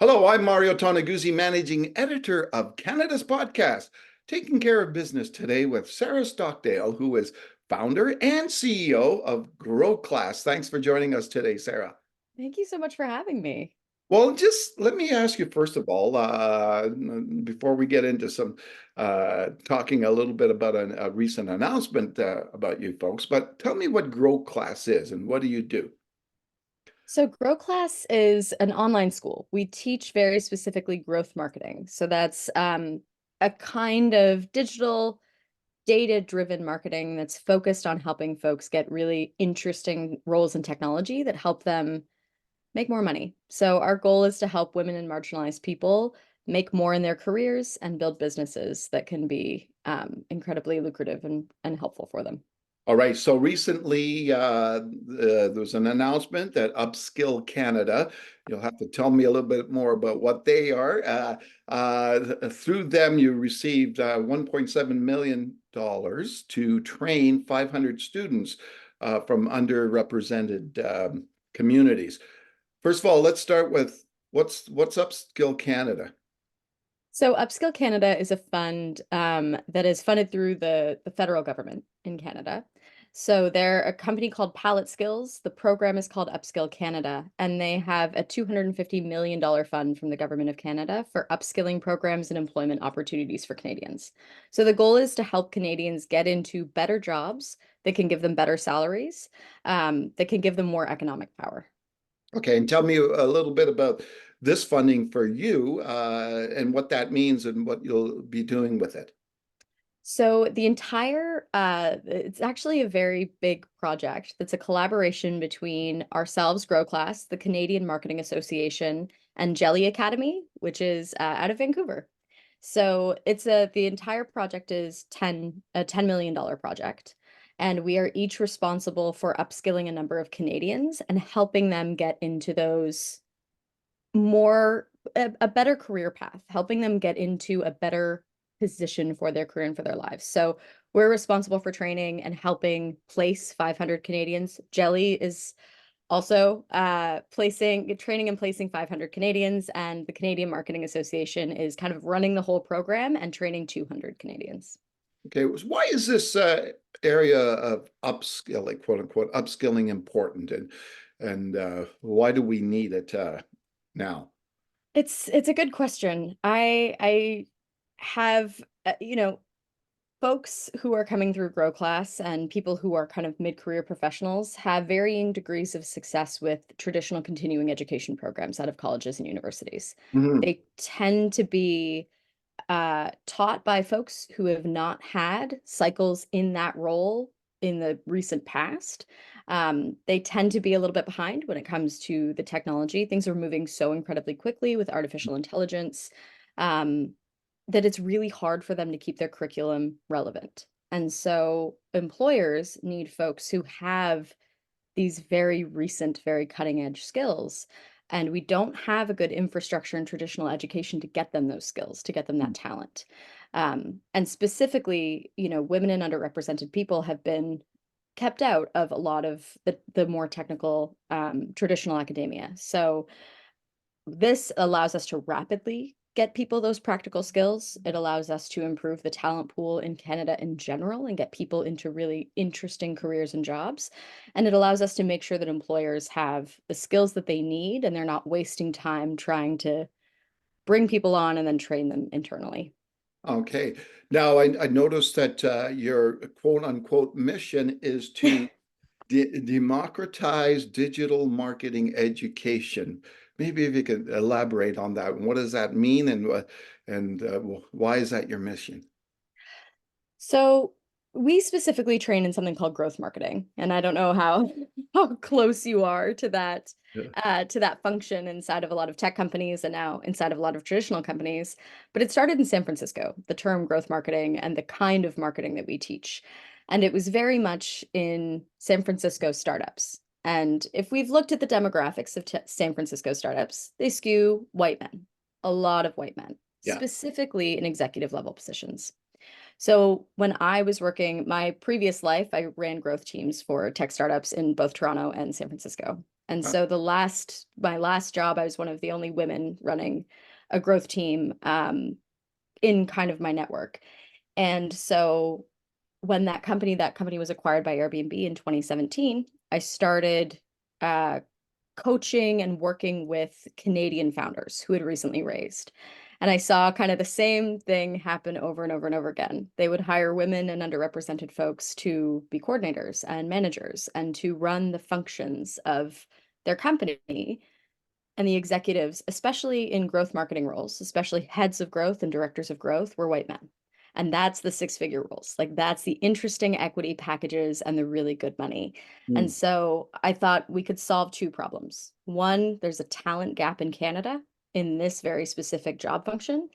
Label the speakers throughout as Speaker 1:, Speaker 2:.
Speaker 1: Hello, I'm Mario Toneguzzi, managing editor of Canada's podcast, taking care of business today with Sarah Stockdale, who is founder and CEO of Growclass. Thanks for joining us today, Sarah.
Speaker 2: Thank you so much for having me.
Speaker 1: Well, just let me ask you first of all, before we get into some talking a little bit about a recent announcement about you folks, but tell me what Growclass is and what do you do?
Speaker 2: So Growclass is an online school. We teach very specifically growth marketing. So that's a kind of digital data-driven marketing that's focused on helping folks get really interesting roles in technology that help them make more money. So our goal is to help women and marginalized people make more in their careers and build businesses that can be incredibly lucrative and helpful for them.
Speaker 1: All right. So recently, there was an announcement that Upskill Canada, you'll have to tell me a little bit more about what they are. Through them, you received $1.7 million to train 500 students from underrepresented communities. First of all, let's start with what's Upskill Canada?
Speaker 2: So Upskill Canada is a fund that is funded through the federal government in Canada. So they're a company called Palette Skills. The program is called Upskill Canada, and they have a $250 million fund from the government of Canada for upskilling programs and employment opportunities for Canadians. So the goal is to help Canadians get into better jobs that can give them better salaries, that can give them more economic power.
Speaker 1: Okay, and tell me a little bit about this funding for you and what that means and what you'll be doing with it.
Speaker 2: So the entire it's actually a very big project that's a collaboration between ourselves, Growclass, the Canadian Marketing Association, and Jelly Academy, which is out of Vancouver. So the entire project is a $10 million project. And we are each responsible for upskilling a number of Canadians and helping them get into those a better career path, helping them get into a better position for their career and for their lives. So we're responsible for training and helping place 500 Canadians. Jelly is also training and placing 500 Canadians, and the Canadian Marketing Association is kind of running the whole program and training 200 Canadians.
Speaker 1: Okay, why is this area of upskilling, quote unquote, upskilling important, and why do we need it now?
Speaker 2: It's a good question. I have folks who are coming through Growclass and people who are kind of mid-career professionals have varying degrees of success with traditional continuing education programs out of colleges and universities.
Speaker 1: Mhm.
Speaker 2: They tend to be taught by folks who have not had cycles in that role in the recent past. They tend to be a little bit behind when it comes to the technology. Things are moving so incredibly quickly with artificial intelligence. Um, that it's really hard for them to keep their curriculum relevant. And so employers need folks who have these very recent, very cutting edge skills. And we don't have a good infrastructure in traditional education to get them those skills, to get them that talent. And specifically, women and underrepresented people have been kept out of a lot of the more technical traditional academia. So this allows us to rapidly get people those practical skills. It allows us to improve the talent pool in Canada in general and get people into really interesting careers and jobs. And it allows us to make sure that employers have the skills that they need and they're not wasting time trying to bring people on and then train them internally.
Speaker 1: Okay. Now, I noticed that your quote unquote mission is to democratize digital marketing education. Maybe if you could elaborate on that. What does that mean, and why is that your mission?
Speaker 2: So we specifically train in something called growth marketing, and I don't know how how close you are
Speaker 1: Yeah.
Speaker 2: to that function inside of a lot of tech companies and now inside of a lot of traditional companies. But it started in San Francisco, the term growth marketing and the kind of marketing that we teach, and it was very much in San Francisco startups. And if we've looked at the demographics of San Francisco startups, they skew white men, a lot of white men,
Speaker 1: Yeah.
Speaker 2: specifically in executive level positions. So when I was working my previous life, I ran growth teams for tech startups in both Toronto and San Francisco. And so my last job, I was one of the only women running a growth team in kind of my network. And so when that company was acquired by Airbnb in 2017, I started uh, coaching and working with Canadian founders who had recently raised. And I saw kind of the same thing happen over and over and over again. They would hire women and underrepresented folks to be coordinators and managers and to run the functions of their company. And the executives, especially in growth marketing roles, especially heads of growth and directors of growth, were white men. And that's the six-figure roles. Like that's the interesting equity packages and the really good money. And
Speaker 1: Mm.
Speaker 2: so I thought we could solve two problems. One, there's a talent gap in Canada in this very specific job function.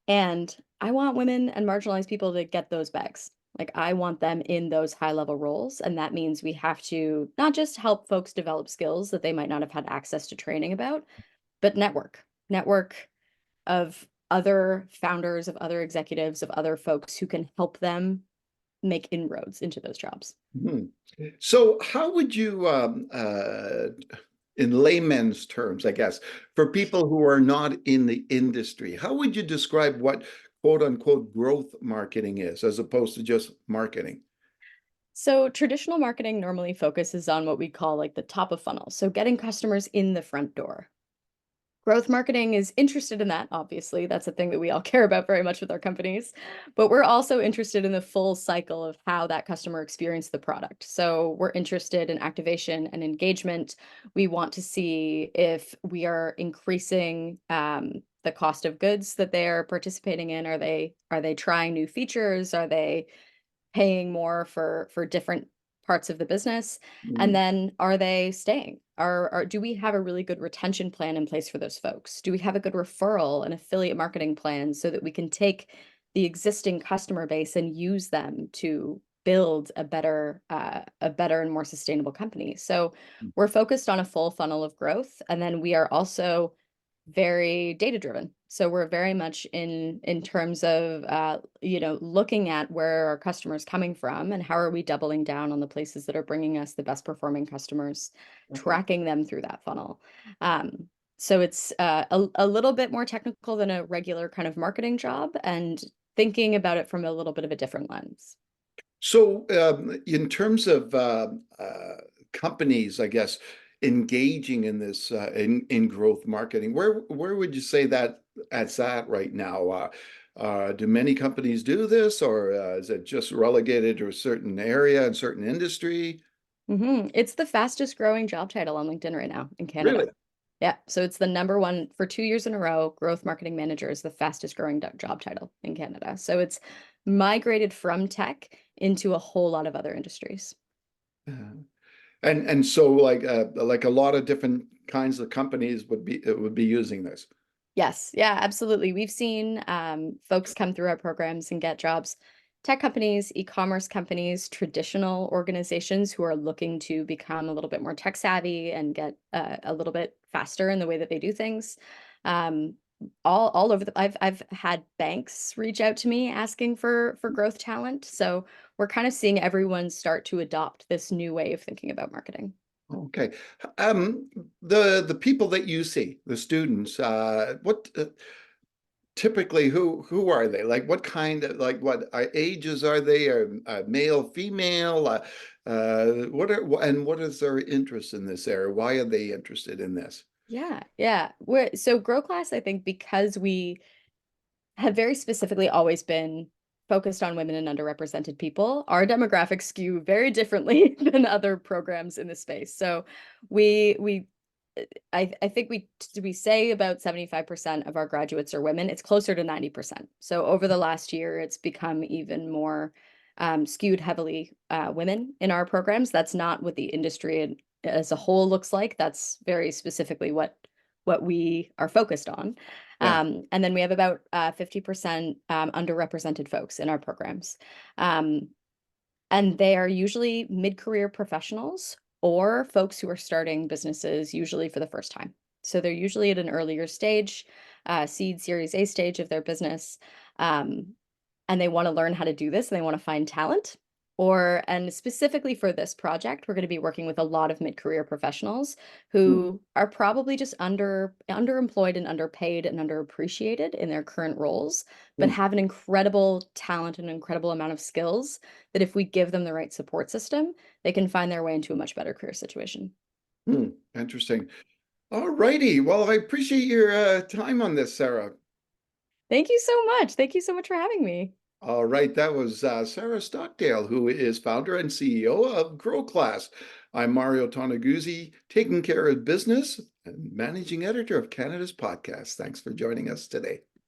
Speaker 2: And I want women and marginalized people to get those bags. Like I want them in those high level roles. And that means we have to not just help folks develop skills that they might not have had access to training about, but network of other founders, of other executives, of other folks who can help them make inroads into those jobs.
Speaker 1: Mhm. So, how would you, in layman's terms, I guess, for people who are not in the industry, how would you describe what quote unquote growth marketing is as opposed to just marketing?
Speaker 2: So traditional marketing normally focuses on what we call like the top of funnel. So getting customers in the front door. Growth marketing is interested in that, obviously. That's a thing that we all care about very much with our companies. But we're also interested in the full cycle of how that customer experienced the product. So we're interested in activation and engagement. We want to see if we are increasing the cost of goods that they are participating in. Are they trying new features? Are they paying more for different parts of the business? And
Speaker 1: Mm.
Speaker 2: then are they staying? Do we have a really good retention plan in place for those folks? Do we have a good referral and affiliate marketing plan so that we can take the existing customer base and use them to build a better and more sustainable company? So we're focused on a full funnel of growth, and then we are also very data driven. So we're very much in terms of looking at where our customers coming from and how are we doubling down on the places that are bringing us the best performing customers,
Speaker 1: Okay.
Speaker 2: tracking them through that funnel. Um, so it's a little bit more technical than a regular kind of marketing job, and thinking about it from a little bit of a different lens.
Speaker 1: So, in terms of companies, I guess, engaging in this in growth marketing, where would you say that it's at right now? Do many companies do this, or is it just relegated to a certain area and certain industry?
Speaker 2: It's the fastest growing job title on LinkedIn right now in Canada.
Speaker 1: Really?
Speaker 2: Yeah, so it's the number one for 2 years in a row. Growth marketing manager is the fastest growing job title in Canada. So it's migrated from tech into a whole lot of other industries.
Speaker 1: Uh, and so like a lot of different kinds of companies would be using this.
Speaker 2: Yes, yeah, absolutely. We've seen folks come through our programs and get jobs. Tech companies, e-commerce companies, traditional organizations who are looking to become a little bit more tech savvy and get a little bit faster in the way that they do things. Um, all over I've had banks reach out to me asking for growth talent. So we're kind of seeing everyone start to adopt this new way of thinking about marketing.
Speaker 1: Okay. Um, the people that you see, the students, what typically who are they? Like what kind of like what ages are they? Are male, female? What is their interest in this area? Why are they interested in this?
Speaker 2: Yeah, yeah. So Growclass, I think, because we have very specifically always been focused on women and underrepresented people, our demographics skew very differently than other programs in the space. So we I think we say about 75% of our graduates are women. It's closer to 90%. So over the last year, it's become even more skewed heavily women in our programs. That's not what the industry as a whole looks like. That's very specifically what we are focused on.
Speaker 1: Yeah.
Speaker 2: And then we have about 50% underrepresented folks in our programs. Um, and they are usually mid-career professionals or folks who are starting businesses usually for the first time. So they're usually at an earlier stage, seed series A stage of their business. Um, and they want to learn how to do this and they want to find talent. And specifically for this project, we're going to be working with a lot of mid-career professionals
Speaker 1: Hmm.
Speaker 2: who are probably just underemployed and underpaid and underappreciated in their current roles, but
Speaker 1: Hmm.
Speaker 2: have an incredible talent and an incredible amount of skills that if we give them the right support system, they can find their way into a much better career situation.
Speaker 1: Hmm. Interesting. All righty. Well, I appreciate your time on this, Sarah.
Speaker 2: Thank you so much. Thank you so much for having me.
Speaker 1: All right, that was Sarah Stockdale, who is founder and CEO of Growclass. I'm Mario Toneguzzi, taking care of business and managing editor of Canada's podcast. Thanks for joining us today.